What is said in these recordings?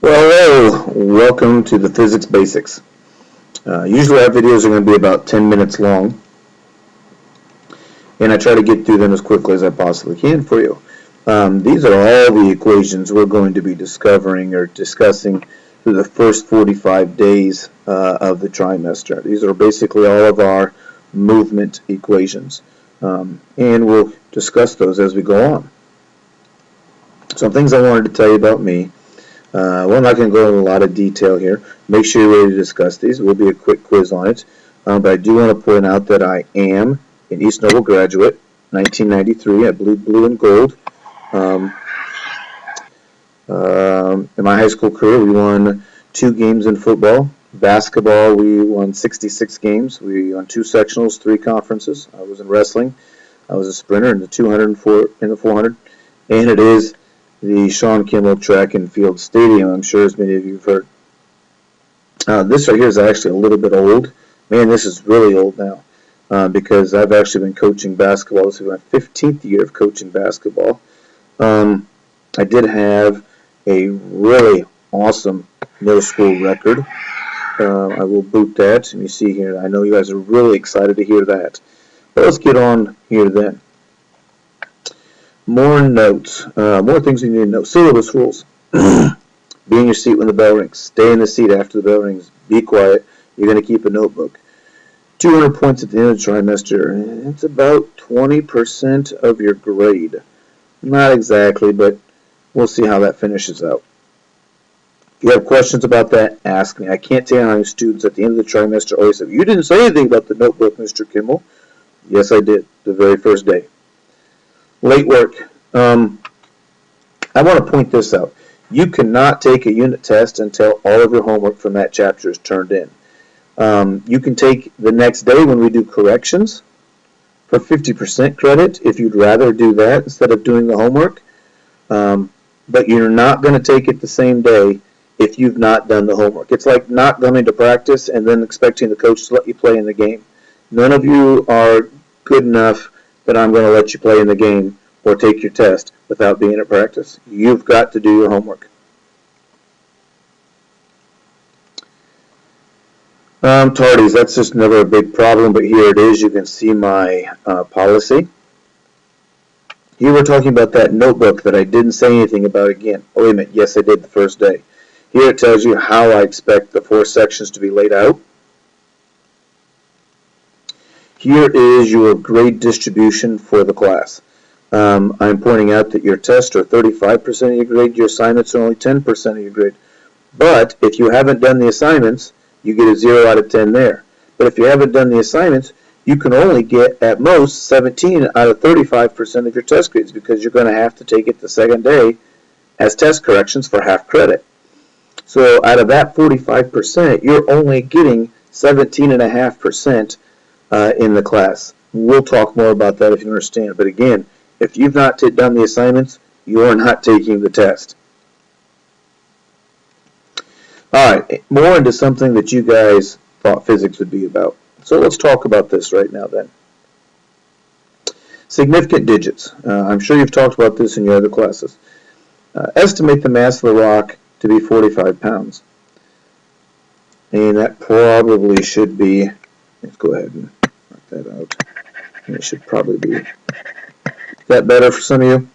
Well, hello, welcome to the Physics Basics. Usually our videos are going to be about 10 minutes long, and I try to get through them as quickly as I possibly can for you. These are all the equations we're going to be discovering or discussing through the first 45 days of the trimester. These are basically all of our movement equations, and we'll discuss those as we go on. Some things I wanted to tell you about me. We're not going to go into a lot of detail here. Make sure you're ready to discuss these. There will be a quick quiz on it. But I do want to point out that I am an East Noble graduate, 1993. I bleed blue and gold. In my high school career, we won 2 games in football. Basketball, we won 66 games. We won 2 sectionals, 3 conferences. I was in wrestling. I was a sprinter in the 200 and the 400. And it is the Sean Kimmel Track and Field Stadium, I'm sure as many of you have heard. This right here is actually a little bit old. Man, this is really old now because I've actually been coaching basketball. This is my 15th year of coaching basketball. I did have a really awesome middle school record. I will boot that. And you see here, I know you guys are really excited to hear that. But let's get on here then. More notes, more things you need to know. Syllabus rules. Be in your seat when the bell rings. Stay in the seat after the bell rings. Be quiet. You're going to keep a notebook. 200 points at the end of the trimester. It's about 20% of your grade. Not exactly, but we'll see how that finishes out. If you have questions about that, ask me. I can't tell you how many students at the end of the trimester always say, "You didn't say anything about the notebook, Mr. Kimmel." Yes, I did, the very first day. Late work. I want to point this out. You cannot take a unit test until all of your homework from that chapter is turned in. You can take the next day when we do corrections for 50% credit if you'd rather do that instead of doing the homework. But you're not going to take it the same day if you've not done the homework. It's like not coming to practice and then expecting the coach to let you play in the game. None of you are good enough that I'm going to let you play in the game or take your test without being at practice. You've got to do your homework. Tardies, that's just never a big problem, but here it is. You can see my policy. Here we're talking about that notebook that I didn't say anything about again. Oh, wait a minute. Yes, I did the first day. Here it tells you how I expect the 4 sections to be laid out. Here is your grade distribution for the class. I'm pointing out that your tests are 35% of your grade, your assignments are only 10% of your grade. But if you haven't done the assignments, you get a 0 out of 10 there. But if you haven't done the assignments, you can only get at most 17 out of 35% of your test grades because you're going to have to take it the second day as test corrections for half credit. So out of that 45%, you're only getting 17.5% in the class. We'll talk more about that if you understand. But again, if you've not done the assignments, you're not taking the test. Alright, more into something that you guys thought physics would be about. So let's talk about this right now then. Significant digits. I'm sure you've talked about this in your other classes. Estimate the mass of the rock to be 45 pounds. And that probably should be, let's go ahead and mark that out. And it should probably be, is that better for some of you?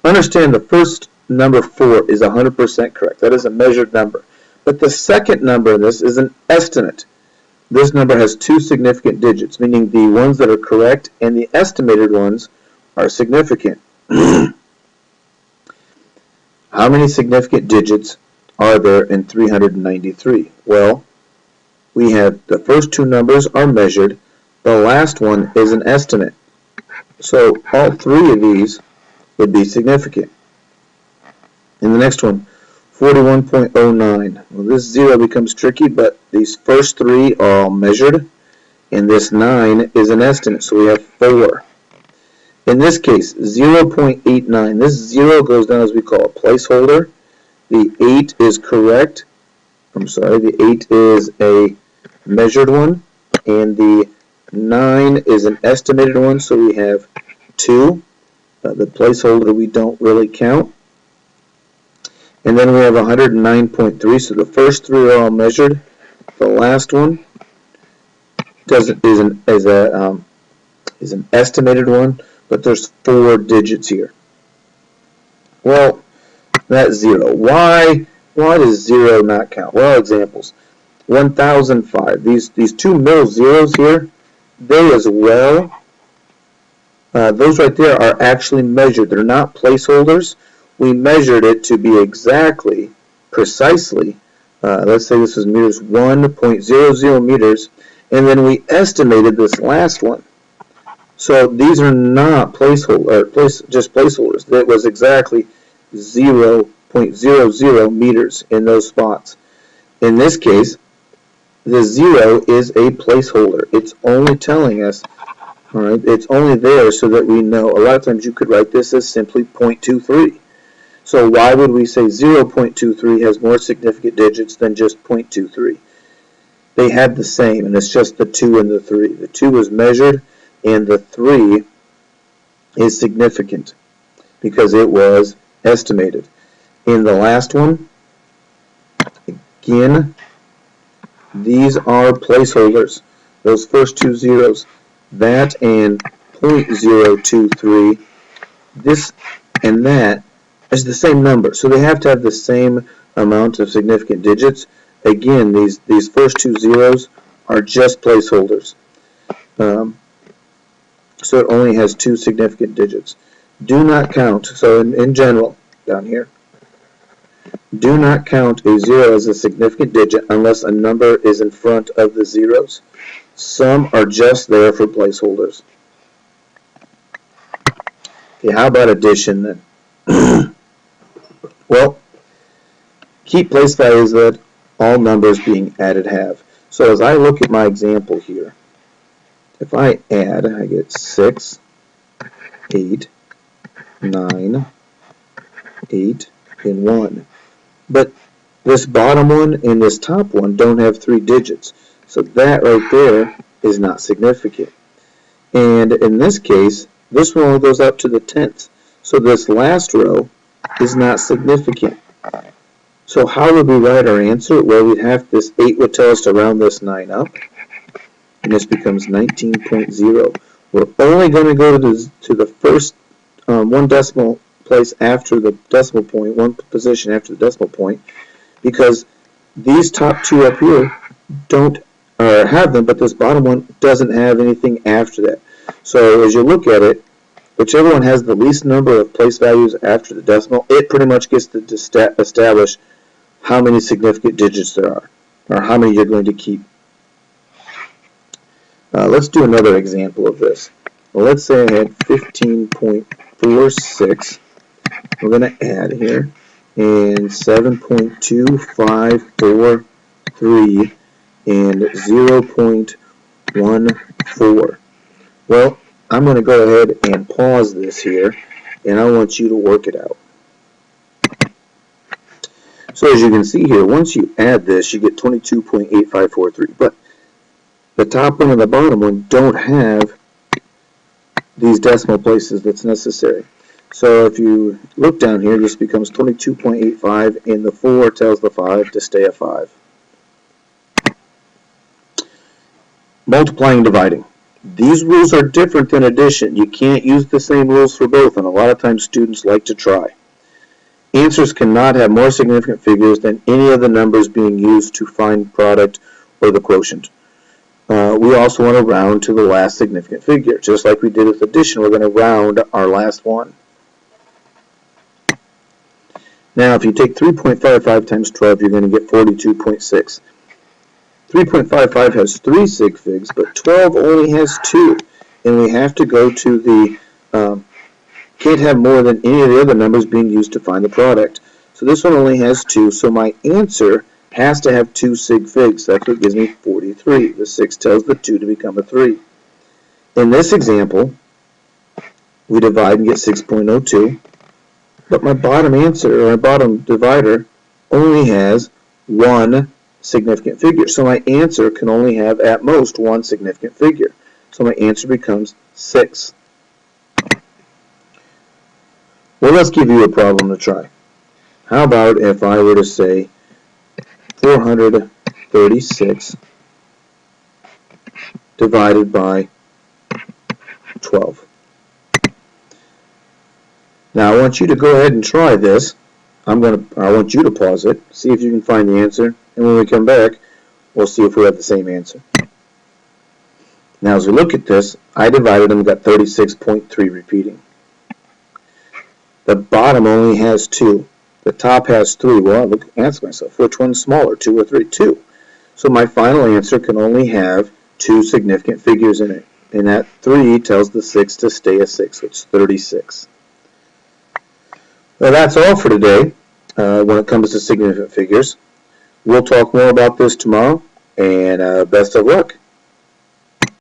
Understand the first number 4 is 100% correct. That is a measured number. But the second number in this is an estimate. This number has 2 significant digits, meaning the ones that are correct and the estimated ones are significant. How many significant digits are there in 393? Well, we have the first 2 numbers are measured. The last one is an estimate. So all 3 of these would be significant. In the next one, 41.09. Well, this 0 becomes tricky, but these first 3 are all measured, and this 9 is an estimate, so we have 4. In this case, 0.89. This 0 goes down as we call a placeholder. The 8 is correct. The 8 is a measured one, and the 9 is an estimated one, so we have 2. The placeholder we don't really count. And then we have 109.3, so the first three are all measured. The last one is an estimated one, but there's 4 digits here. Well, that's 0. Why does 0 not count? Well, examples. 1005. These two middle zeros here, they as well, those right there are actually measured. They're not placeholders. We measured it to be exactly, precisely, let's say this is meters, 1.00 meters, and then we estimated this last one. So these are not just placeholders. That was exactly 0.00 meters in those spots. In this case, the 0 is a placeholder. It's only telling us, all right, it's only there so that we know. A lot of times you could write this as simply 0.23. So why would we say 0.23 has more significant digits than just 0.23? They had the same, and it's just the 2 and the 3. The 2 is measured, and the 3 is significant because it was estimated. In the last one, again, these are placeholders. Those first two zeros, that and 0.023, this and that is the same number. So they have to have the same amount of significant digits. Again, these first two zeros are just placeholders. So it only has 2 significant digits. Do not count, so in general, down here, do not count a 0 as a significant digit unless a number is in front of the zeros. Some are just there for placeholders. Okay, how about addition then? Well, keep place values that all numbers being added have. So as I look at my example here, if I add, I get 6, 8, 9, 8, and 1. But this bottom one and this top one don't have 3 digits. So that right there is not significant. And in this case, this one only goes up to the 10th. So this last row is not significant. So how would we write our answer? Well, we'd have this 8 would tell us to round this 9 up. And this becomes 19.0. We're only going to go to the first one decimal place after the decimal point, one position after the decimal point, because these top two up here don't have them, but this bottom one doesn't have anything after that. So as you look at it, whichever one has the least number of place values after the decimal, it pretty much gets to establish how many significant digits there are, or how many you're going to keep. Let's do another example of this. Well, let's say I had 15.46. We're going to add here, and 7.2543 and 0.14. Well, I'm going to go ahead and pause this here, and I want you to work it out. So as you can see here, once you add this, you get 22.8543. But the top one and the bottom one don't have these decimal places that's necessary. So if you look down here, this becomes 22.85, and the 4 tells the 5 to stay a 5. Multiplying and dividing. These rules are different than addition. You can't use the same rules for both, and a lot of times students like to try. Answers cannot have more significant figures than any of the numbers being used to find product or the quotient. We also want to round to the last significant figure. Just like we did with addition, we're going to round our last one. Now, if you take 3.55 times 12, you're going to get 42.6. 3.55 has 3 sig figs, but 12 only has 2. And we have to go to the, can't have more than any of the other numbers being used to find the product. So this one only has 2, so my answer has to have 2 sig figs. That's what gives me 43. The 6 tells the 2 to become a 3. In this example, we divide and get 6.02. But my bottom answer, or my bottom divider, only has 1 significant figure. So my answer can only have at most 1 significant figure. So my answer becomes 6. Well, let's give you a problem to try. How about if I were to say 436 divided by 12? Now I want you to go ahead and try this. I want you to pause it, see if you can find the answer, and when we come back, we'll see if we have the same answer. Now as we look at this, I divided them, got 36.3 repeating. The bottom only has 2. The top has 3. Well, I ask myself, which one's smaller, 2 or 3? 2. So my final answer can only have 2 significant figures in it. And that 3 tells the 6 to stay a 6, so it's 36. Well, that's all for today when it comes to significant figures. We'll talk more about this tomorrow, and best of luck.